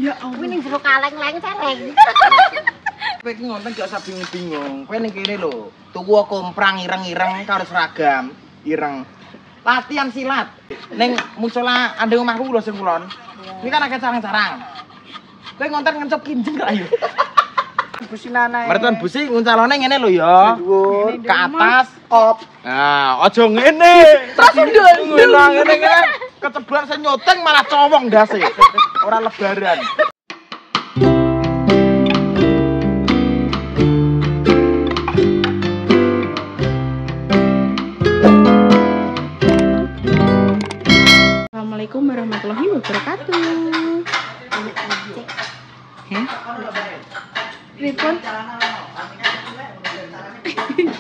Ya Allah. Kuwi ning jero kaleng-leng cereng. Kowe iki ngonten gak usah bingung-bingung. Kowe ning kene lho, tuku komprang ireng-ireng karo seragam ireng. Latihan silat. Ning musala andeng omahku lho sing kulon. Iki kan akeh sarang-sarang. Kowe ngonten ngencop kinjeng gak ayo. Businana. Mertuan busi nguncalone ngene lho ya. Dhuwur, Ke atas. op. Nah, aja ngene. Terus ngene kan kecebuan sing nyoteng malah cowong ndase. Ora lebaran. Assalamualaikum warahmatullahi wabarakatuh. Heh? Pripun?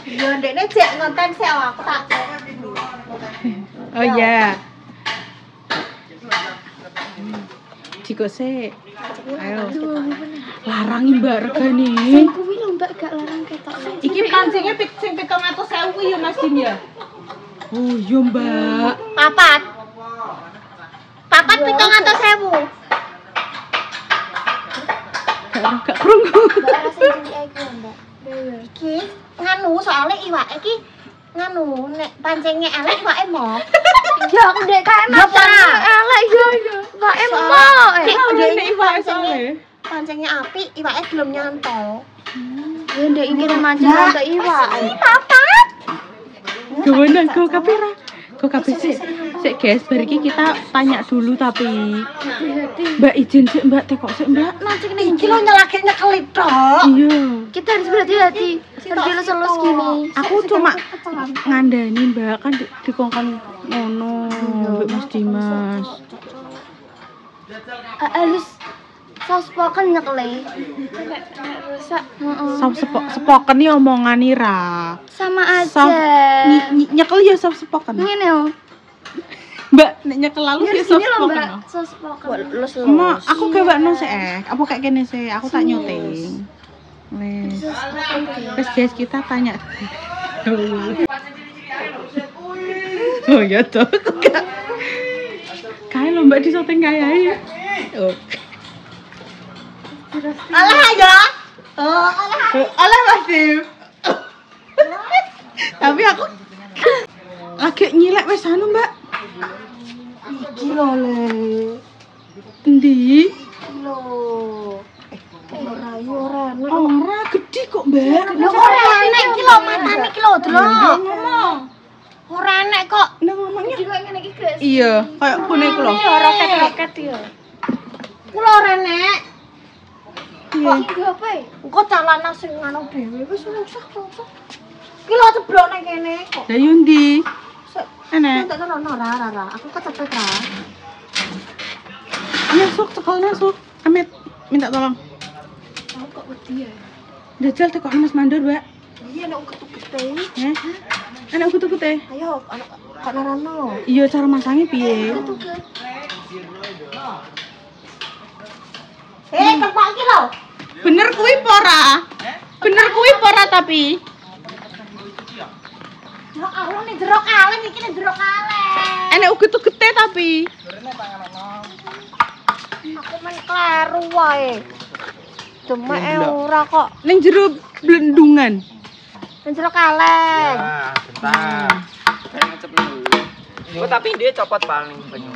Yo ndekne cek ngonten sik aku tak. Oh iya. Jiko sih. Ayo. Larangi Mbak regane. Kuwi lho Mbak gak larang ketok. Iki pancingnya sing 700.000 ya Mas Din ya. Oh iya Mbak. Papat 700.000. Gak krungu. Mbak rasa cilik iku Mbak. Iki nganu soalnya iwake iki nganu nek pancingnya elek iwake mo. Ya ndek kae Mas. Elek yo yo. Iwake mo. Ndek iwake soalnya. Pancingnya apik, iwake gelem nyantol. Ya ndek iki mancing untuk iwake. Papat. Gimana kok kapira? Kok kabeh sih? Sik guys, bar iki kita tanya dulu tapi Mbak izin sih Mbak tekok sih Mbak. Nanti iki lho nyelake nyekelip tok. Iya. Kita harus berhati-hati. Harus dilus-lus gini. Aku cuma ngandani Mbak kan dikongkon ngono Mbak Mas Dimas. Harus soft-spoken nyekle. Rusak. Spoken iki omongane ra. Sama aja. Soft nyekel ya soft spoken. Ngene yo. Mbak nek nyekel lalu ya soft Gini loh spoken. Mbak, soft-spoken. Ma, aku gawakno sih apa kayak gini sih, aku tak nyuting. Wes guys kita tanya. Oh ya toh. Kayak lo Mbak di syuting kayak oh. Alah ya. Oh, Alah Mas Dim. Tapi aku lagi nyilek wes anu Mbak. iki lho le. Endi? Lho. Ora yo ora. Ora gede kok Mbak. Lho ora enek iki lho matane iki lho, Delok. Ngomong. Ora enek kok. Nang ngomongnya. Juga ngene iki, guys. Iya, kayak kune iku lho. Roket-roket yo. Ku lho ora enek. Iya. Iki apa ya? Engko calana sing ngono dhewe wis ora usah. Iki lho ceblok nang kene kok. Lah yo ndi? Enek. Tak ono ora. Aku kecepet ra. Ayo sok cekelnya sok. Amit minta tolong. Aku kok wedi ya. Dajal tekok Mas Mandor, Mbak. Iya nek ketuk-kete. Enak kutu-kute. Ayo kok narano. Iya cara masangnya piye? Kepok iki lho. Bener kuwi pora? Bener kuwi pora tapi. Ya Allah ning jero kaleng iki ning jero kaleng. Enak uget-ugete tapi. Aku men kleru wae. Cuma ora kok Ning jero blendungan. ning jero kaleng. Nah, bentar. Saya ngecep dulu. Oh, tapi dia copot paling banyu.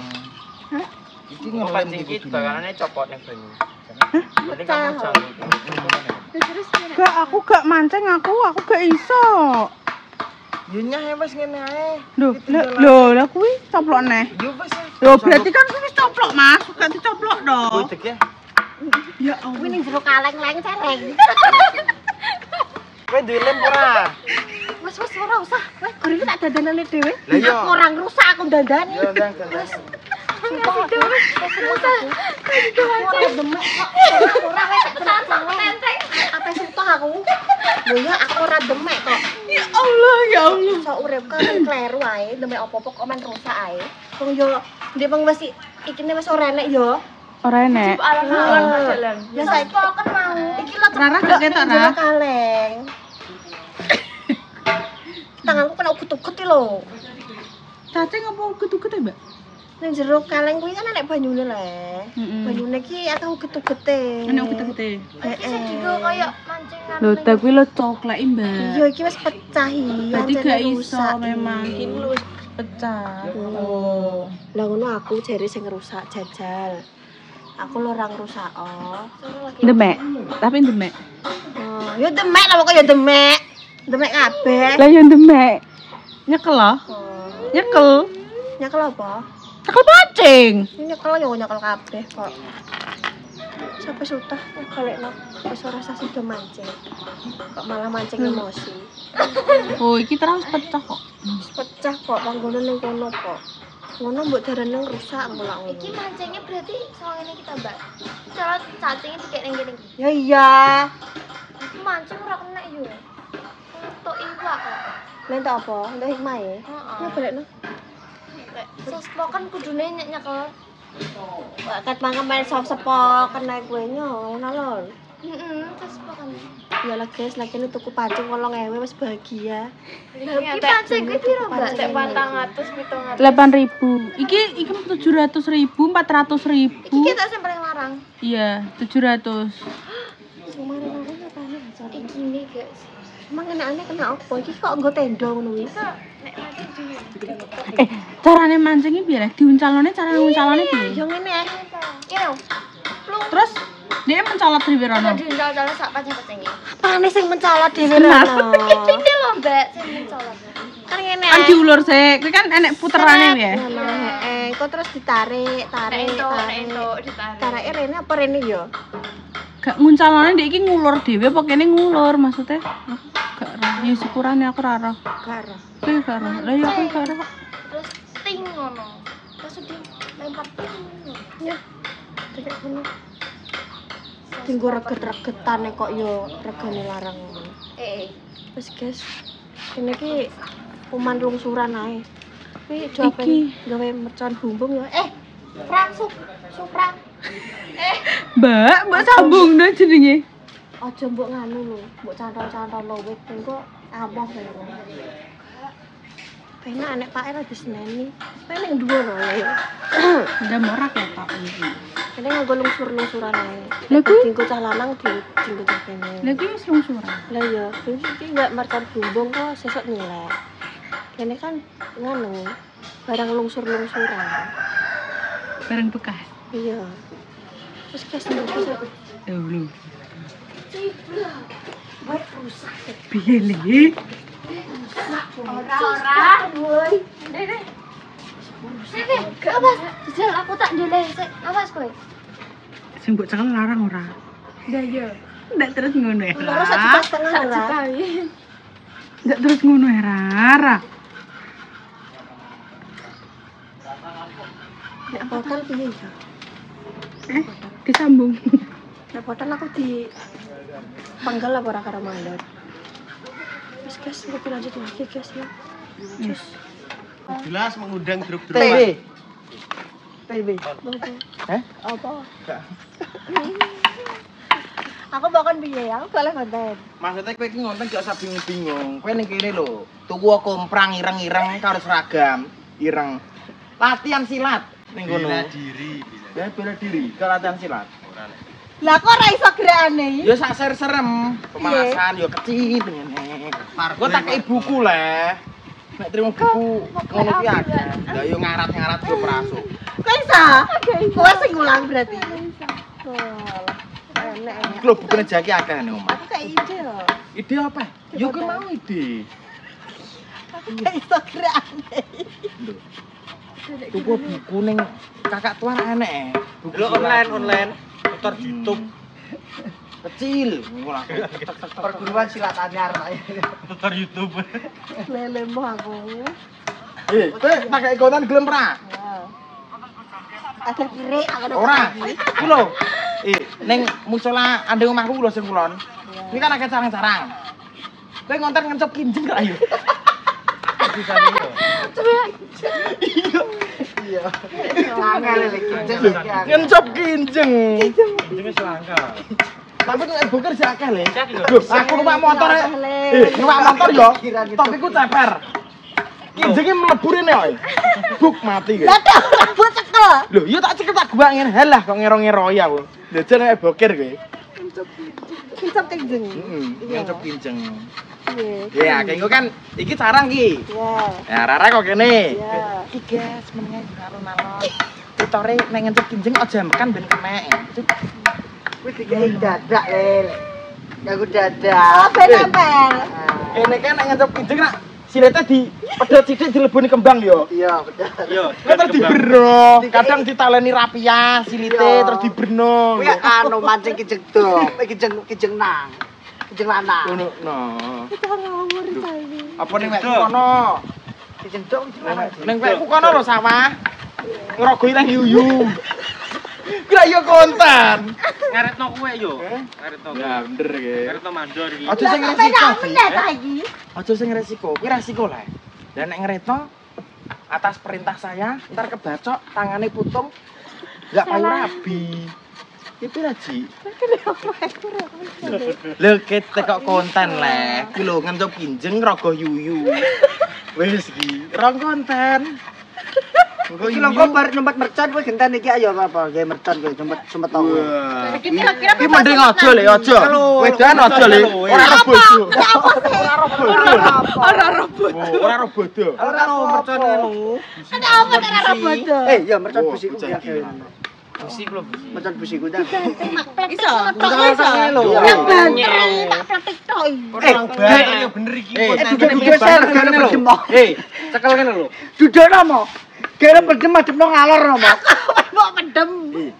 Iki Ngomong ngelem tinggi iki bakanannya copot ning banyu. Jadi Pecah. kamu jauh. Terus Gak, aku gak mancing aku gak iso. Yo nyah wis ngene ae. Lho, lah kuwi coplok neh. Yo wis. Lho, berarti kan kuwi coplok, Mas. Gak dicoplok Kowe dong. dek ya. Ya Kuwi Allah. ning jero kaleng-leng cereng. Kowe duwe lem ora? Wes ora usah. Wes goreng tak dandanane dhewe. Lah iya. Aku orang rusak aku dandani. Yo ndang ndang. Apa sih toh aku? Lho ya aku ora demek kok. Ya Allah, ya Allah. Iso urip kan kleru ae, demek opo-opo kok men rusak ae. Wong yo ndek wong wis ikine wis ora enek yo. Ora enek. alang-alang jalan. Ya saiki Soft-spoken mau. iki lho Rara gak ketok, Ra? kaleng. Tanganku kena ugut-ugut lho. Cacing apa uget-uget ya, Mbak? Ning jero kaleng kuwi kan nek banyune le. Heeh. Banyune ki akeh uget-ugete. Ana gede-gede. Iki sing digo koyo mancing Lho, tapi lo coklat Mbak. Iya iki wis pecah iki. Berarti ancene gak iso rusak memang. iki. Ini lu wis pecah. Oh. Lah ngono aku jare sing rusak jajal. Aku lho ora ngrusak. Demek. Tapi demek. Oh, ya demek lah pokoknya demek. Demek kabeh. Lah yo demek. Nyekel loh. Nyekel. Nyekel apa? Nyekel pancing. Ini nyekel ya nyekel kabeh kok. Sampai sutah nyekelekno wis ora sah sida mancing. Kok malah mancing emosi. Oh, iki terus pecah kok. Wis pecah kok panggone ning kono kok. Ngono mbok darane rusak mulak ngono. Iki mancingnya berarti sama ini kita, Mbak. Cara cacingnya dikek ning kene. Ya iya. Aku mancing ora kena yo. Untuk iwak kok. Lentok apa? Entuk hikmah ya? Heeh. Ya balekno. Lek sespo kan kudune nyekel. Kat mangke main soft sepok kena kowe ngono lho. Heeh, sespo kan. Ya lah guys, lagi ini tuku pancing 8.000 wis bahagia. Iki pancing kuwi piro, Mbak? Tek 400, 700. 8.000. Iki 700.000, 400.000. Iki kita sing paling larang. Iya, 700. Kemarin aku ngapane acara. Iki nih, guys. Emang enaknya kena apa? Iki kok nggo tenda ngono kuwi. Nek mati di Carane mancingnya piye? Diuncalone cara nguncalone piye? Yo ngene ae. Kene. Plung. Terus dia mencolot di Wirono. Diuncal-uncal sak pancing-pancingnya. Apane sing mencolot dhewe Benar. rono? Iki lho, Mbak, sing mencolot. Kan ngene Kan ae. diulur sik, kuwi kan enek puterane ya. Ngono heeh, kok terus ditarik, Nek tarik, entuk, nek tarik. entuk ditarik. Tarike rene apa rene yo? Gak nguncalone ndek iki ngulur dhewe apa kene ngulur maksudnya? Gak ora. Ya syukurane aku ora ora. Karo. Kuwi gak ora. Lah ya aku gak ora. Terus ting ngono. Terus dilempar ting ngono. Ya. Kayak ngono. Tinggo reget-regetane kok yo regane larang ngono. Wis guys. Kene iki kuman lungsuran ae. Kuwi jawaban Iki. gawe mercon bumbung yo. Prang suprang. Mbak sambung dah jenenge. Aja mbok nganu lho, mbok cantol-cantol wit engko amah kowe. Penak nek Pak ora diseneni. Kowe ning dhuwur wae. Udah ora ketok iki. Kene nganggo lungsur-lungsuran ae. Lah kuwi Dinggo cah lanang dinggo cah kene. lha iki wis lungsuran. Lah ya, iki enggak mercon bumbung kok sesuk nyelek. Kene kan nganu barang lungsur-lungsuran. Bareng bekas. Iya. Terus guys ndek Dulu. buat rusak. Piye le? Ora. Woi. Dede. Awas, jajal aku tak ndeleh sik. Awas kowe. Sing mbok cekel larang ora? Lah iya. Ndak terus ngono ya. Loro 1,5 juta ora. Ndak terus ngono ya, Rara. Nek potan piye ya? Disambung. Nek potan aku di panggal apa ora karo mandor. Wis guys, kita lanjut lagi guys ya. Yes. Jelas mengundang grup-grup. TV. TV. Hah? Apa? Aku bakon piye ya? Aku boleh konten. Maksudnya kowe iki ngonten gak usah bingung-bingung. Kowe ning kene lho, tuku komprang ireng-ireng karo seragam, ireng. Latihan silat ning kono. Bela diri. Ya bela diri, ke latihan silat. Lah kok ora iso gerakane? Ya sak serem, pemanasan yo kecil ngene. Gua tak kei buku le. Nek trimo buku ngono ki akeh. Lah yo ngarat-ngarat yo prasuk. Kok iso? Kowe sing ngulang berarti. Oh, enak. Iki lho bukune jaki akeh ning omah. Aku kayak ide loh. Ide apa? Yo kowe mau ide. Aku kayak iso gerakane. Tuku buku ning kakak tuan enek. Buku Lo online. Motor YouTube. Kecil. Ngono Perguruan silat anyar. Motor YouTube. Lele mo aku. kowe pakai ikonan gelem ra? Ada kiri, aku ada Ora. Iki lho. Ning musala andeng omahku lho sing kulon. Ini kan akeh carang-carang. Kowe ngonten ngencop kinjeng ra yo? Bisa yo. Iya. Angel iki. Ngencop kinjeng. Jenenge selangka. Tapi nek buker sik akeh le. Lho, aku numpak motor. Numpak motor yo. Topiku ceper. Kinjenge mlebu rene kok. Buk mati Lah kowe. tak buat cekel. Lho, iya tak cekel tak gua ngene. Halah kok ngero-ngeroi aku. Jajan nek bokir kowe. Kincap kinjeng. Ngancep kinjeng. Iya. Ya, kayak gue kan, iki sarang ki. Ya. Ya, Rara kok kene. Ya. Iki guys, menengah alon-alon. Tutore neng ngancep kinjeng aja makan ben kemek. Wis dikai dadak, Lil. Aku dadak. Oh, benapel. Kene kan neng ngancep kinjeng nak silete di pedhot sithik dileboni kembang yo. Iya, betul. Iya. Terus diberno, kadang ditaleni rapiah silite terus diberno. Kuwi anu mancing kijeng dop, kijeng nang. Kijeng lanang. Ngono. No. Kita ngawur saiki. Apa ning wekku kono? Kijeng dop Ning wekku kono lho sawah. Ngrogoi nang yuyu. Kira yo kontan. Ngaretno kowe yo. Ngaretno. Ya bener ge. Ngaretno mandor iki. Aja sing Lah, resiko. kok meneh saiki? Aja sing resiko. Kuwi resiko lah. Dan nek ngeretno atas perintah saya, ntar kebacok, tangane putung. Enggak payu rabi. Itu Raji. Lho kete kok konten le. Ku lho ngencop kinjeng rogo yuyu. Wis iki, rong konten. Iki lho kok bar nyempet mercon kowe genten iki ayo apa gawe mercon kowe nyempet tau. Wah. Iki kira-kira Iki mending aja le, aja. Wedan aja le. Ora rebodo. Ora rebodo. Ora robot. Ora rebodo. Ora mercon ngono. Ada apa dengan robot? Ya mercon busiku ya. Busi klo busi. Mercon busiku dah. Iso. lho. Tak banter, tak pletik tok. Yo bener iki. Dudu share gane berdem. Cekel kene lho. Dudono mo. Gane berdem ademno ngalor mo. Mbok pedem.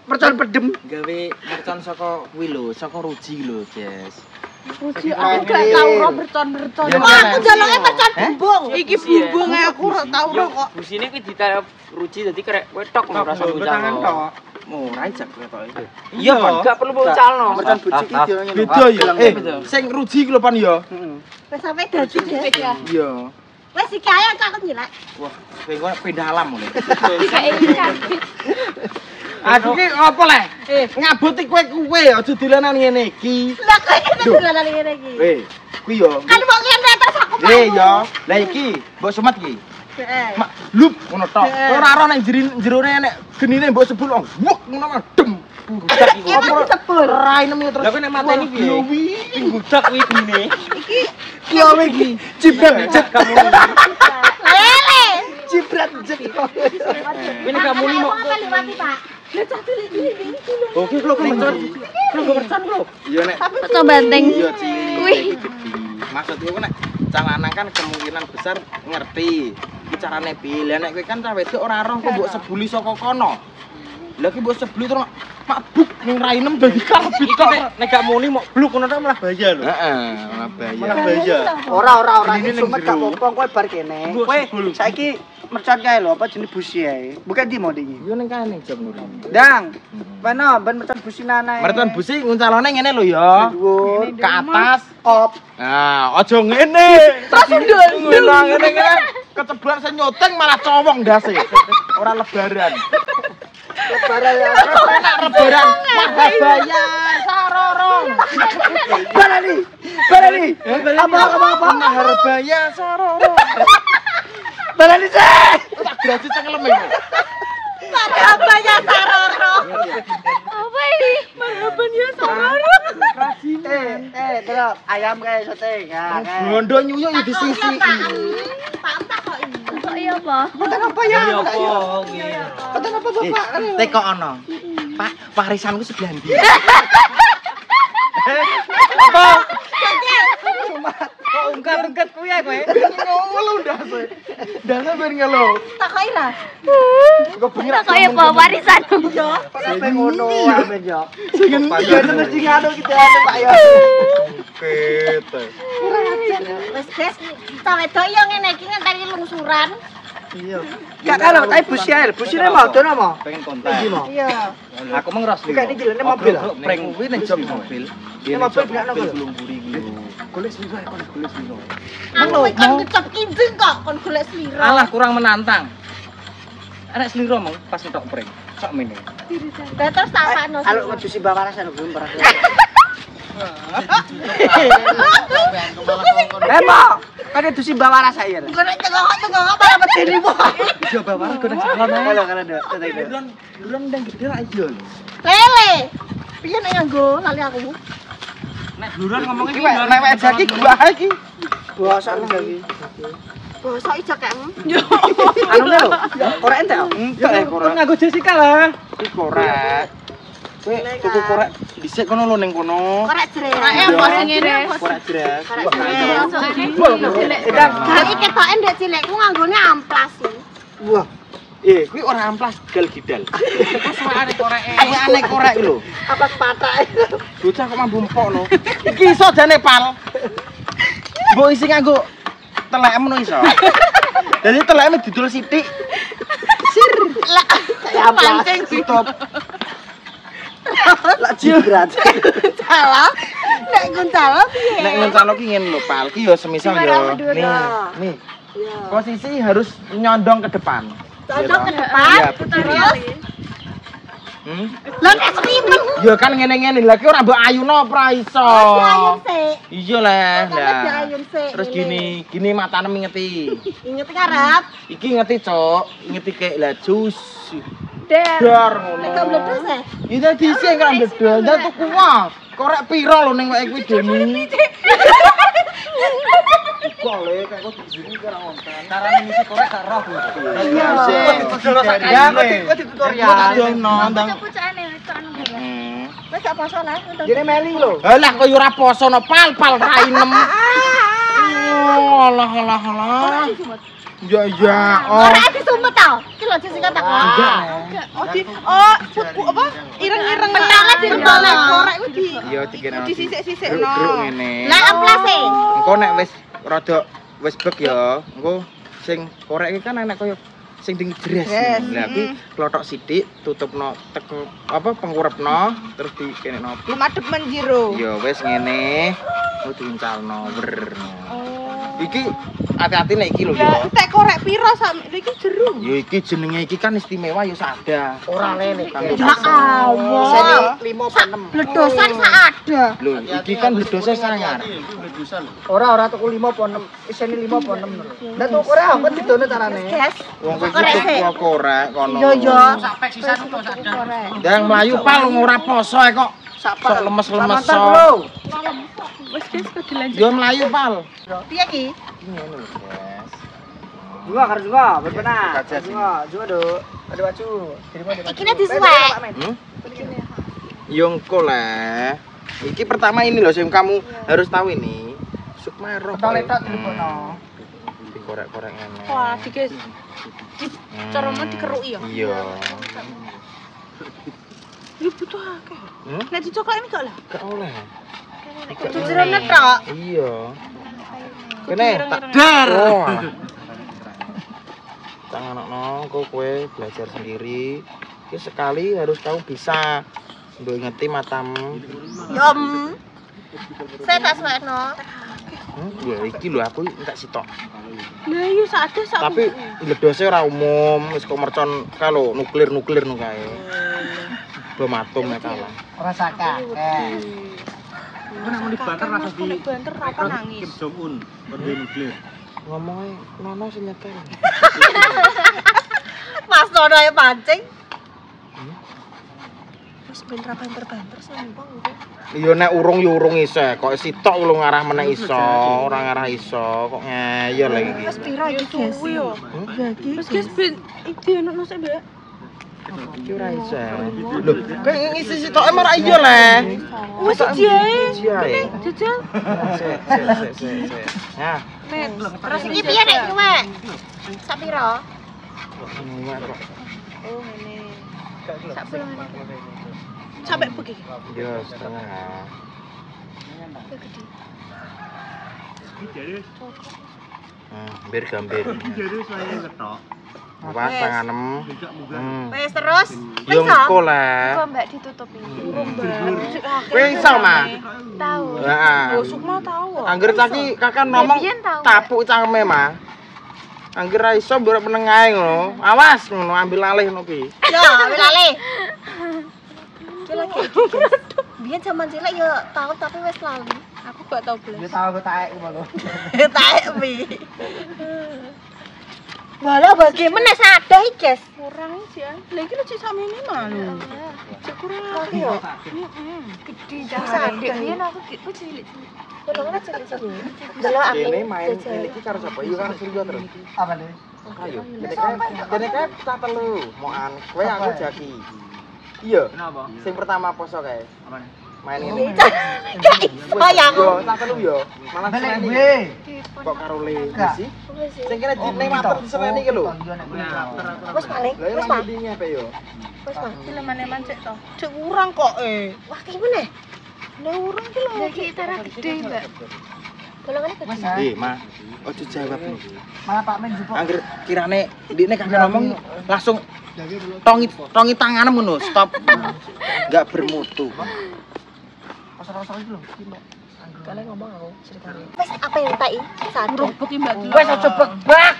Mercon bedem. Gawe mercon saka kuwi lho, saka ruji lho, Jess. Puji aku gak tau ro mercon-mercon. Ya, Wah, aku jaloke mercon bumbung. Iki bumbung aku ora tau ro kok. Busine kuwi ditaruh ruji dadi kerek wetok ora usah Tangan bucal. tok. Murah jak ketoke. Iya, Pan, gak perlu bucalno. Mercon buci iki diono. Beda ya. Sing ruji ki lho Pan ya. Wis sampe dadi deh. Iya. Wis iki ayo aku nyilek. Wah, kowe kok pindah alam lho. Kayak Aku ki apa le? Ngabuti kowe aja dolanan ngene iki. Lah kok iki dolanan ngene iki. Kuwi yo. Kan wong ngene terus aku mau. Ya. Lah iki mbok semat ki. Heeh. Mak lup ngono tok. Ora ora nang jerone nek genine mbok sebul wuk ngono mah dem. Budak iki. Apa disebul? Rainem yo terus. Lah kok nek mateni piye? Sing budak kuwi genine. Ki owe iki. Cibrat jet kamu. Lele. Cibrat jet. Kuwi nek kamu mau. Apa liwati, Pak? Lah cah cilik-cilik iki lho. Oke, klo mercon. Klo mercon klo. Yo nek Mercon banteng. yo cilik. Maksudku nek cah lanang kan kemungkinan besar ngerti iki carane piye. Lah nek kowe kan cah wedok ora roh kok mbok sebuli saka kono. Lah ki mbok sebuli terus mabuk ning rainem dadi karbit tok. Nek gak muni mau bluk ngono tok malah bahaya lho. Heeh, malah bahaya. Malah bahaya. Ora Ini ning sumet gak jero. apa-apa kowe bar kene. Kowe saiki mercon kae lho apa jenis busi ae. Bukan di mau dingi. Yo ning kene jam nuri. Dang. Mana ben mercon busi nanae. Merton busi nguncalone ngene lho ya. dhuwur Ke atas. op. Nah, aja ngene. Terus ndul. Ngene kan keceblan sing nyoteng malah cowong ndase. Ora lebaran. Lebaran ya. Enak lebaran. Mahal bayar saroro. Barani. Apa? Mahal bayar saroro. Barani sih. Tak gratis cengelem iki. Apa ya saroro? Apa ini? Marhaban ya Saroro. Terus ayam kayak sote ya. Blondo nyuyuk ya disisi. Tak kok ini. Kok iya apa? Konten apa ya? Iya apa iki? Konten apa Bapak? Teko ono. Pak, warisanku sebelah ndi? Kok ungkat-ungkat kuwi ya kowe? Ngelu ndase. Ndase ben ngelu. Tak kok ira. Kok bengi Kok iya apa warisan? Sampai ngono amen yo. sing Ya terus sing anu gitu anu Pak ya. kete. Wis guys, cah wedok yo ngene iki ngenteni lungsuran. Iya. Gak kalau tapi busi ae, busine mau dono mau. Pengen kontak. Iki mau. Iya. Aku mengros Bukan ini jalannya mobil. Prank kuwi ning jog mobil. Ini mobil bilakno kok. belum buri iki lho. Golek sliro kon golek sliro. Aku kan ngecap kinjeng kok kon golek sliro. Alah kurang menantang. Arek sliro mong pas entok prank. Sok mene. Lah terus tak sakno. Kalau busi bawaras anu belum pernah. Mo, Kan itu si bawara saya. Gue nek tengok malah medeni wae. Yo bawa aku nang salon ae. Kalau kan ada. Duran ndang gede ra iya lho. Lele. Piye nek nganggo lali aku? Nek duran ngomongnya Iki nek wae jaki gua iki. Bosok lagi. Bosok ijak kek. Anu lho. Korek entek. Entek ya korek. nganggo Jessica lah. Iki korek. Kowe tuku korek dhisik kono lho ning kono. Korek jere. Korek ngene. Korek jres. Jadi ketoke ndek cilikku nganggone amplas sih. Wah. Kuwi ora amplas gel gidal. Suarane koreke. Aneh korek lho. Apa patake? Bocah kok mambu empokno. Iki iso jane pal. Mbok isi nganggo telekmu no iso. Dadi telekmu didul sithik. Sir. Lah pancing Tutup. Lah jibrat. salah. Nek guncalo piye? Nek ngono ki ngene lho, Pal. Ki yo semisal yo. Nih. Posisi harus nyondong ke depan. Condong ke depan. Iya, Terus lho nek swimen. Ya kan ngene-ngene lha ki ora mbok ayuno ora iso. Ayun sik. Iya lah. Ayun sik. Terus gini matane ngeti. Inget ngarep. Iki ngeti, Cok. Ngeti kayak lah jus. Der. Dar ngono. Nek mledos e. Iya dhisik kan mledos. Lah tuku wae. Korek piro lho ning wae kuwi Deni. Kok le kayak kok dijini karo ngonten. Carane ngisi korek gak roh. Iya. Ya kok di tutorial. Yo nonton. Pucukane anu. Wis gak poso lah. Jene meli lho. Lah kok yo ora poso no pal rainem. Alah. Ya. Ora disumpet tau. Iki lho Jessica tak. Apa? Ireng-ireng. Pentale dirembole korek kuwi di. Iya dikene. Disisik-sisikno. Gruk ngene. Lah amplase. Engko nek wis rada wis bek ya, engko sing korek iki kan enek koyo sing ding jres. Lah kuwi klothok sithik, tutupno teko apa pengurepno terus dikenekno. Lumadep menjero. Ya wis ngene. Kudu diuncalno wer. Iki hati-hati nek iki lho ya. Tek korek piro sak iki jero. Ya iki jenenge iki kan istimewa ya sada. Ora lene. Ya Allah. Sene 5 apa 6. Bledosan sak ada. Lho, iki kan bledose sangar. Ora tuku 5 apa 6. Isene 5 apa 6 lho. Lah tuku ora apa didono carane. Gas. Wong kuwi tuku korek kono. Yo. Sampai sisan untuk sadar. Ndang mlayu pal ora poso kok. Sok lemes-lemes Mantan sok. lho. Wis kok dilanjut. Yo mlayu pal. Piye ki? Ngene lho, Guys. Juga harus juga, benar. Kaca sih. Juga do. Ada baju. Terima kasih. Iki nek disuwek. Yo engko lah. Iki pertama ini loh yang kamu harus tahu ini. Sukmaroh. Toletot telepono. Dikorek-korek ngene. Wah, dikes. Cara mau dikeruki ya. Iya. Lu butuh akeh. Nek dicokok ini gak lah. Gak oleh. Kudu jerone tok. Iya. Kene tak dar. Tanganokno kok kowe belajar sendiri. Ki sekali harus kamu bisa mbok ngerti matamu. Yom. Saya tak suwekno. Ya iki lho aku entek sitok. Lah iya sak sak. Tapi bledose ora umum, wis kok mercon kalau nuklir nu kae. Bom atom nek kalah. Ora saka. Ku nek mau dibanter langsung di banter apa nangis. Kim Jong Un, berdua nuklir. Ngomongnya nono sing nyekel. Mas Nono ae pancing. Wis banter sembang. Iya nek urung ya urung iso, kok sitok lu ngarah meneh iso, ora ngarah iso, kok ngeyel lagi iki. Wis pira iki, Guys? Suwi yo. Wis guys ben iki ono nang sik, Mbak. Iki ora iso. Lho, kok ngisi sitoke ora iya le. Wis diae. Diae. Jajal. Sik. Nah, Terus iki piye nek cuwek? Sak pira? ini kok. Oh, ngene. Sak puluh ngene. Sampai pergi. Yo setengah. Bir gambir. Jadi saya ngetok. Apa tanganem? Wis terus. Yo engko lah. Kok Mbak ditutupi? Kowe iso, Ma? Tahu. Heeh. Oh, Sukma tahu. Angger tadi kakak ngomong Biyen tahu, tapuk cangkeme, Ma. Angger ra iso mbok meneng ae ngono. Awas ngono ambil alih ngono ki. Yo, ambil alih. biyen zaman cilik ya tahu tapi wis lali. Aku gak tau belas. Dia tahu taek ngono. Taek pi. Walah bagaimana sadar iki, guys. Kurang sih an. Lah iki cek sak minimal lho. Cek kurang. Yo. Gede jangan biyen aku gitu cilik. Tolonglah cilik-cilik. Delok aku. Kene main iki karo sapa? Iya karo Suryo terus. Apa nih? Ayo. Kene kae kita telu. Moan kowe aku Jaki. Iya. Kenapa? Sing pertama poso kae. Apa nih? Main ini. Oh ya aku. Yo, tak telu yo. Malah Balik seneni. gue. Kok karo le Enggak. sih? Sing kene ning mater diseneni iki lho. Wis paling. Lah Wis yang Pak. ndinge pe yo. Wis Pak. Filman-eman cek to. Cek kurang kok Wah, ki meneh. Lah urung ki lho. Lah kita ra gede, Mbak. Golongane gede. Eh, Ma. Ojo jawab nih. Malah Pak Men jupuk. Angger kirane ndikne kagak ngomong langsung tongi tanganmu ngono, stop. Enggak bermutu. Pasar-pasar iki lho. Kalian ngomong aku ceritanya. Wes apa yang tak sadar? Kerupuk Mbak Dula. Wes aja bebak.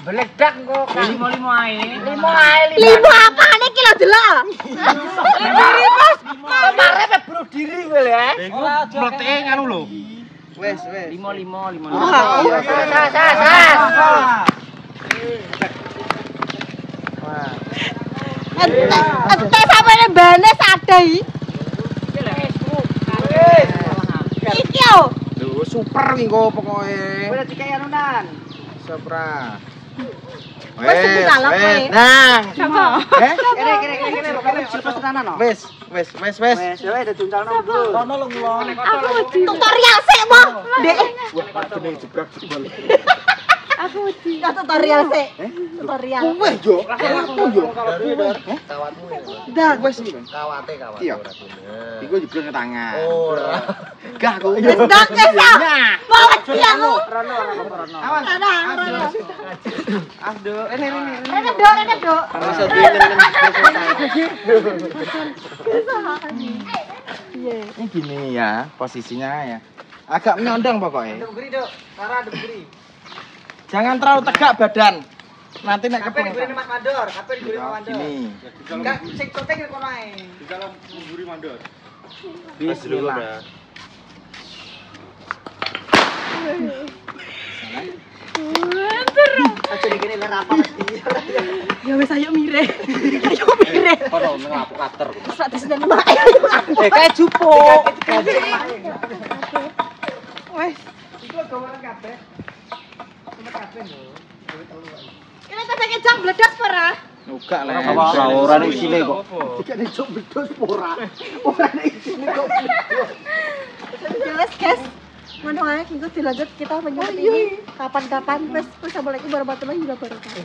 Beledak kok. Limo ae. Lima apa nih kilo delok? Kemarin pe bunuh diri kowe ya. Iku bloteke nganu lho. Wes. Limo. Wah. Ente sampe bane sadai. Iki yo. Lho, super iki kok pokoke. Boleh dikai anunan. Supra. Wes sebut salah kowe. Nang. Siapa? Kene pokoknya silpes tenanan no. Wes. Wes ya udah juncalno bro. Ono lho ngulon. Tutorial sik, Mo. Dek. Wah, bener jebrak jebol. Aku wedi. Tutorial sik. Tutorial. Kowe yo. Aku yo. Kawatmu ya. Dah. Wes iki. Kawate Iya. ora bener. Iku jebol ke tangan. Ora. Gah aku. Wes dak wes. Mau wedi aku. Awas. Ana. Aduh, ini. Rene dok. Masa ini gini ya posisinya ya. Agak menyondong pokoknya. Dembri, Dok. Sarah dembri. Jangan terlalu tegak badan. Nanti nek Kape kepung. digoreng Mas Mandor, kape digoreng Mas Mandor. Gini. Enggak, sing syuting kono ae. Di dalam mengguri mandor. Bismillah. Aja dikene ler apa mesti. Ya wis ayo mire. Ayo mire. Kono ngelater. Terus tak disenen mbak. Kayak jupuk. Wes. Iku gawean kabeh. Cuma kabeh lho. Ini tepeke jam bledas ora? Enggak lah. Ora ning sini kok. Dikene cuk bedos ora. Ora nek isine kok bedos. Jelas, guys. Ngono ae kita dilanjut kita menyambut ini kapan-kapan. Wes assalamualaikum warahmatullahi wabarakatuh.